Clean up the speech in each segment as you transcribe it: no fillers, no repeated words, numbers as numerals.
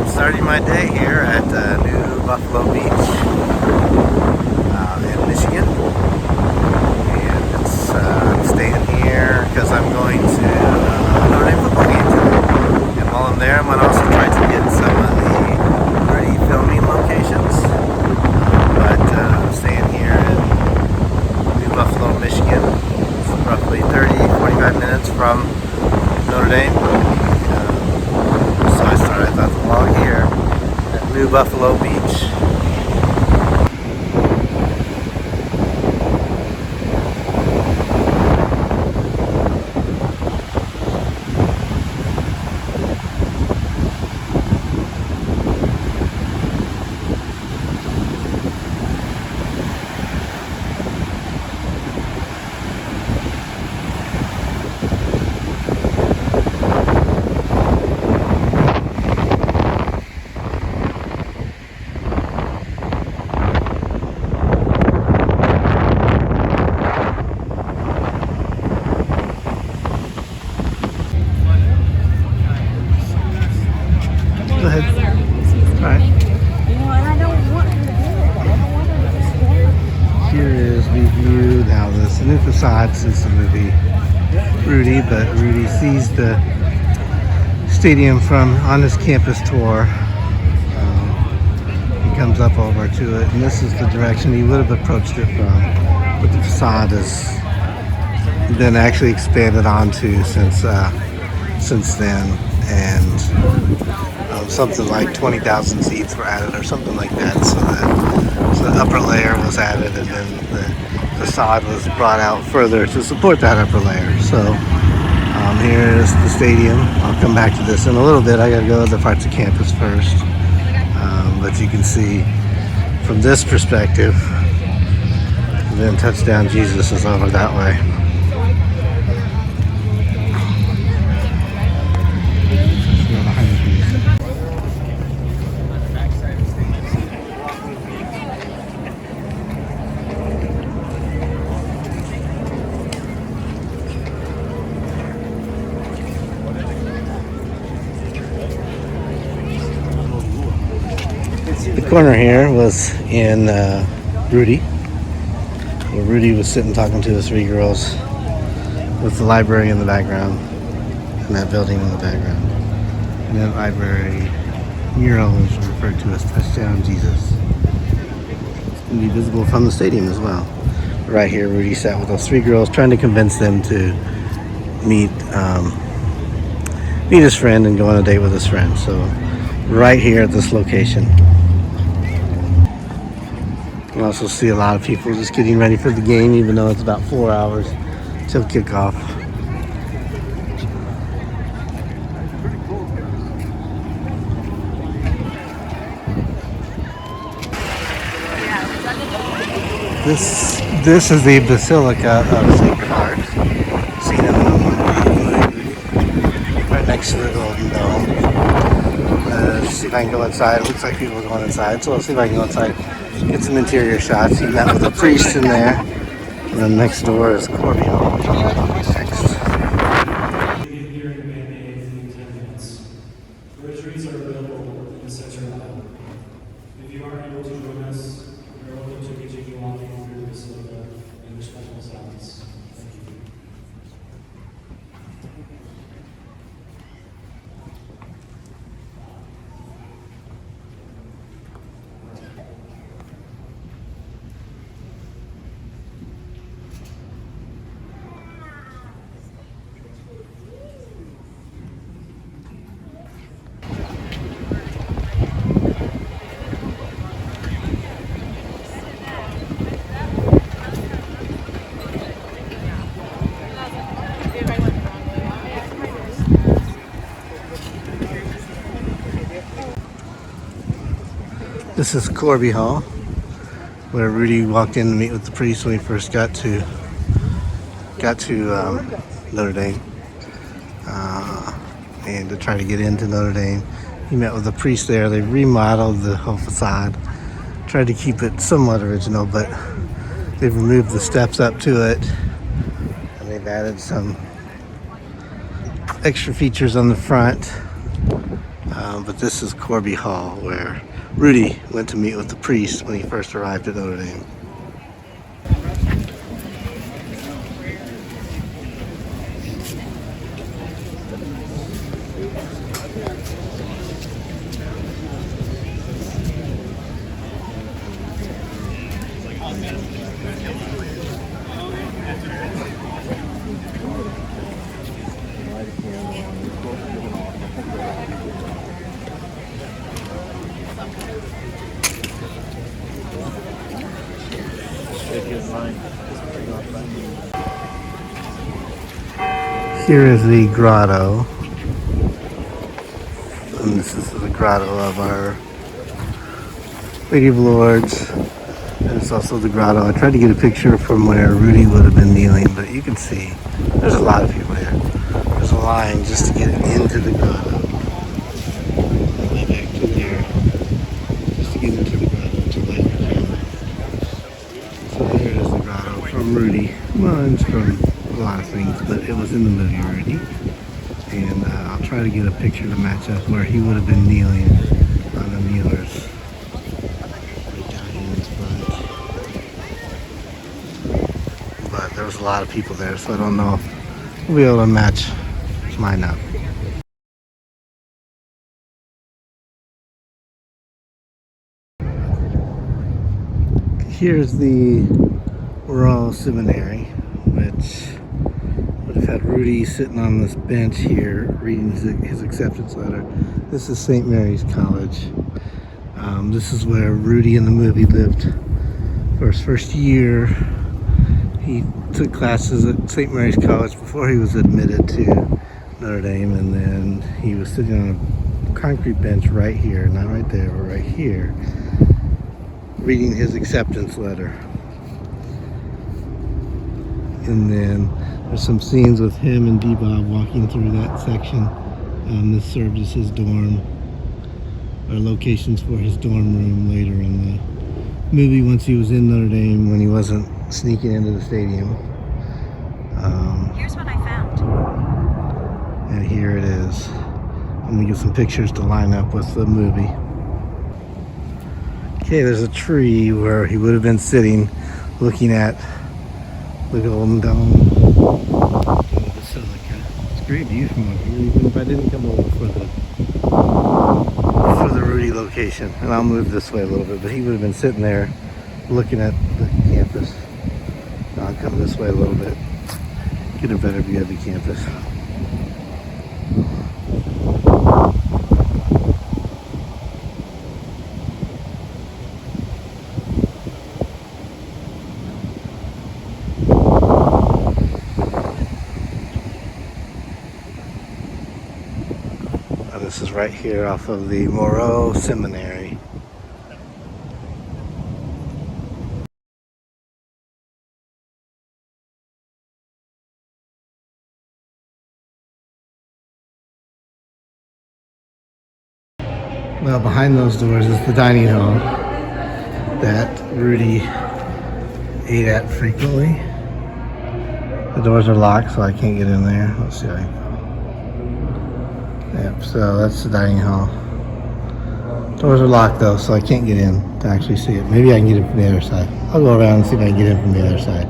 Starting my day here at New Buffalo Beach in Michigan, and I'm staying here because I'm going to Notre Dame football game today. And while I'm there, I'm going to also try to get some of the pretty filming locations. But I'm staying here in New Buffalo, Michigan. It's roughly 30-45 minutes from Notre Dame. So I started the vlog here at New Buffalo Beach. Go ahead. All right. Here is the view. Now there's a new facade since the movie Rudy, but Rudy sees the stadium from on his campus tour. He comes up over to it, and this is the direction he would have approached it from. But the facade has been actually expanded onto since then, and something like 20,000 seats were added or something like that, so the upper layer was added, and then the facade was brought out further to support that upper layer. So here is the stadium. I'll come back to this in a little bit. I gotta go to other parts of campus first, but you can see from this perspective, then Touchdown Jesus is over that way. The corner here was in Rudy, where Rudy was sitting talking to the three girls with the library in the background and that building in the background. And that library mural is referred to as Touchdown Jesus. It's going to be visible from the stadium as well. Right here, Rudy sat with those three girls trying to convince them to meet his friend and go on a date with his friend. So right here at this location. You also see a lot of people just getting ready for the game, even though it's about 4 hours till kickoff. This is the Basilica of Sacred Heart, seen in the movie, right next to the Golden Dome. Let's see if I can go inside. It looks like people are going inside, so let's see if I can go inside. Get some interior shots. He met with a priest in there. And then next door is Corby Hall, which I'll go next. Groceries are available in the center aisle. If you aren't able to join us, you're welcome to continue walking through the Basilica in respectful silence. Thank you. This is Corby Hall, where Rudy walked in to meet with the priest when he first got to Notre Dame, and to try to get into Notre Dame. He met with the priest there. They remodeled the whole facade, tried to keep it somewhat original, but they've removed the steps up to it, and they've added some extra features on the front. But this is Corby Hall, where Rudy went to meet with the priest when he first arrived at Notre Dame. Here is the grotto, and this is the grotto of Our Lady of Lords, and it's also the grotto. I tried to get a picture from where Rudy would have been kneeling, but you can see there's a lot of people here. There's a line just to get into the grotto. Way back to there, just to get into the grotto to light the camera. So here is the grotto from Rudy. Well, it's from a lot of things, but it was in the movie Rudy. And I'll try to get a picture to match up where he would have been kneeling on the kneelers. Right down here in front. But there was a lot of people there, so I don't know if we'll be able to match mine up. Here's the Royal Seminary, which would have had Rudy sitting on this bench here reading his acceptance letter. This is St. Mary's College. This is where Rudy in the movie lived for his first year. He took classes at St. Mary's College before he was admitted to Notre Dame, and then he was sitting on a concrete bench right here, not right there, but right here, reading his acceptance letter. And then there's some scenes with him and D-Bob walking through that section. This served as his dorm, or locations for his dorm room later in the movie once he was in Notre Dame, when he wasn't sneaking into the stadium. Here's what I found. And here it is. Let me get some pictures to line up with the movie. Okay, there's a tree where he would have been sitting looking at the Golden Dome. The Basilica. It's a great view from up here, even if I didn't come over for the Rudy location. And I'll move this way a little bit, but he would have been sitting there looking at the campus. I'll come this way a little bit, get a better view of the campus. This is right here off of the Moreau Seminary. Well, behind those doors is the dining hall that Rudy ate at frequently. The doors are locked, so I can't get in there. Let's see. Yep, so that's the dining hall. Doors are locked though, so I can't get in to actually see it. Maybe I can get in from the other side. I'll go around and see if I can get in from the other side.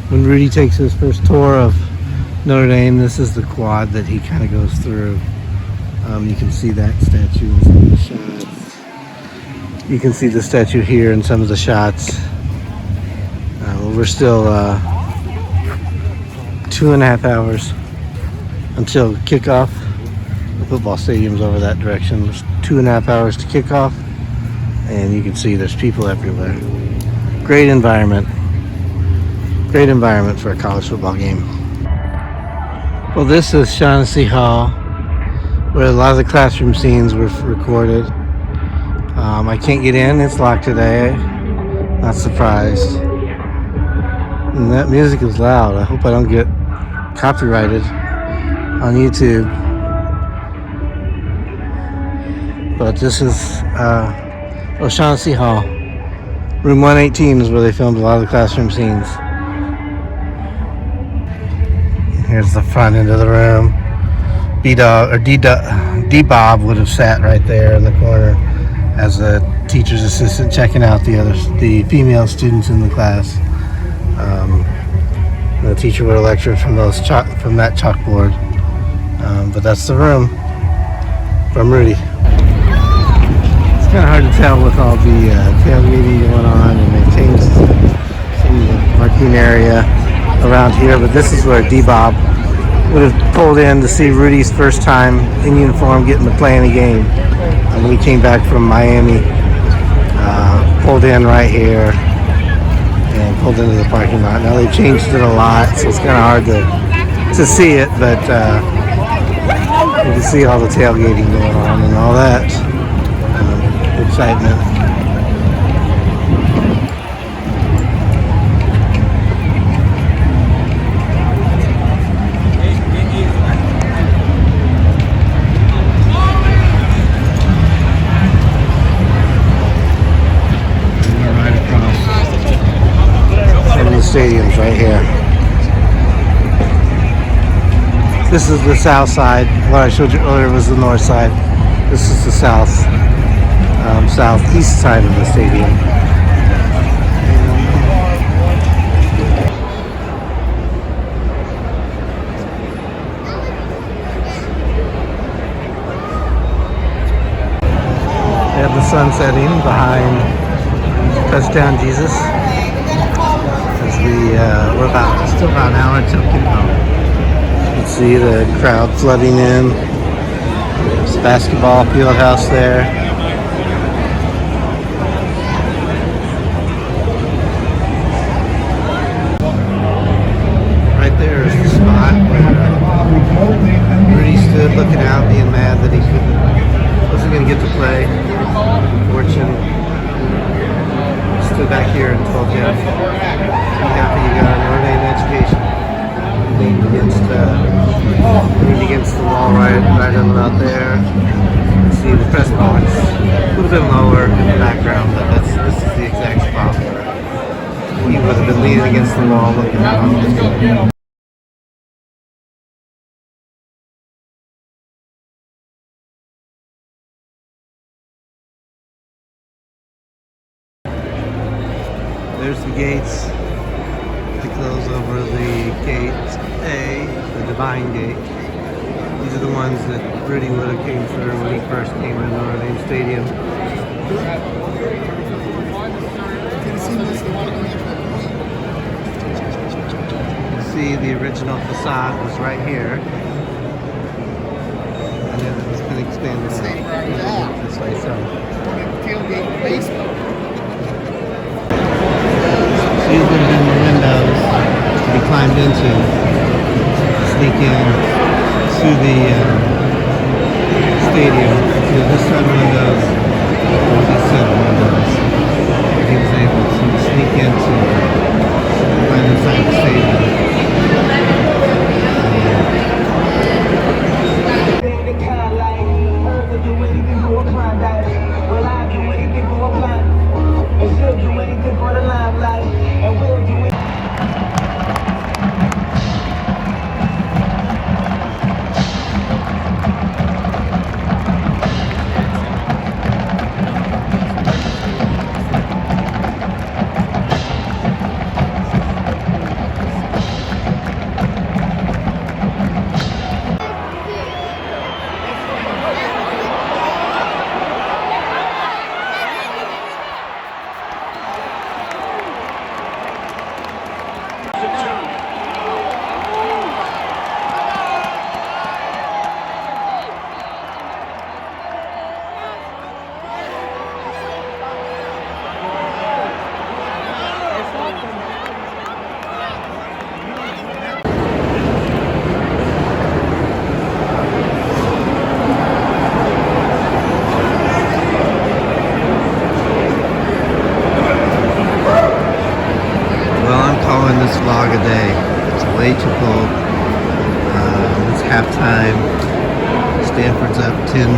When Rudy takes his first tour of Notre Dame, this is the quad that he kind of goes through. You can see that statue in some of the shots. You can see the statue here in some of the shots. We're still 2.5 hours until kickoff. The football stadium's over that direction. There's 2.5 hours to kickoff, and you can see there's people everywhere. Great environment. Great environment for a college football game. Well, this is Shaughnessy Hall, where a lot of the classroom scenes were recorded. I can't get in, it's locked today. Not surprised. And that music is loud. I hope I don't get copyrighted on YouTube. But this is O'Shaughnessy Hall. Room 118 is where they filmed a lot of the classroom scenes. Here's the front end of the room. B-Dog or D-Bob would have sat right there in the corner as a teacher's assistant checking out the female students in the class. The teacher would have lectured from that chalkboard. But that's the room from Rudy. It's kind of hard to tell with all the tailgating going on, and they've changed some of the parking area around here. But this is where D-Bob would have pulled in to see Rudy's first time in uniform getting to play in a game. When he came back from Miami, pulled in right here and pulled into the parking lot. Now they've changed it a lot, so it's kind of hard to see it, but you can see all the tailgating going on and all that excitement. Stadiums right here. This is the south side. What I showed you earlier was the north side. This is the southeast side of the stadium. They have the sun setting behind Touchdown Jesus. We're still about an hour until kickoff. You can see the crowd flooding in. There's a basketball field house there. Right there is the spot where Rudy stood looking out, being mad that he wasn't going to get to play. Fortune stood back here and told Jeff, "Be happy you got a Notre Dame education." Leaned against the wall right on out there. You can see the press box a little bit lower in the background, but this is the exact spot where he would have been leaning against the wall looking out on the field. There's the gates. They close over the gate A, the Divine Gate. These are the ones that Rudy would have came through when he first came to Notre Dame Stadium. You can see the original facade was right here. And then it's been expanded out this way. So these would have been the windows to be climbed into, sneak in to the stadium. So this set of windows, or this set of windows, he was able to sneak into right inside the stadium. halftime. Stanford's up 10-0.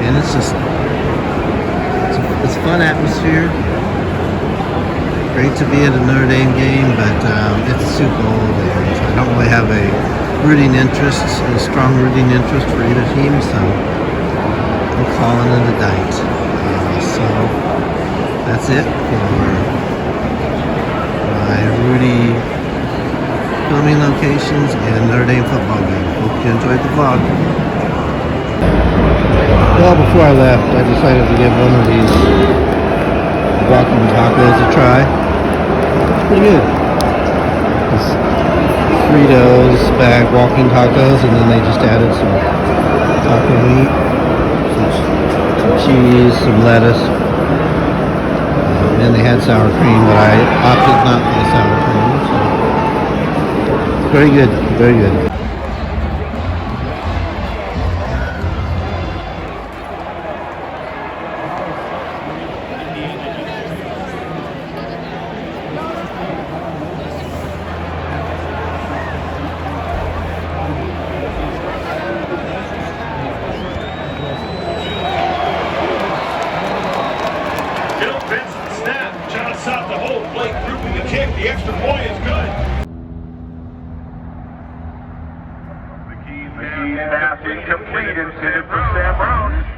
And it's just, it's a fun atmosphere. Great to be at a Notre Dame game, but it's Super Bowl there. So I don't really have a strong rooting interest for either team, so I'm calling it a night. So that's it for my Rudy filming locations and Notre Dame football game. Hope you enjoyed the vlog. Well, before I left, I decided to give one of these walking tacos a try. It's pretty good. It's Fritos bag walking tacos, and then they just added some taco meat, some cheese, some lettuce, and they had sour cream, but I opted not for the sour cream. So very good, very good. Out the hole, Blake grouping the kick. The extra point is good. The key pass incomplete intended for Sam Brown.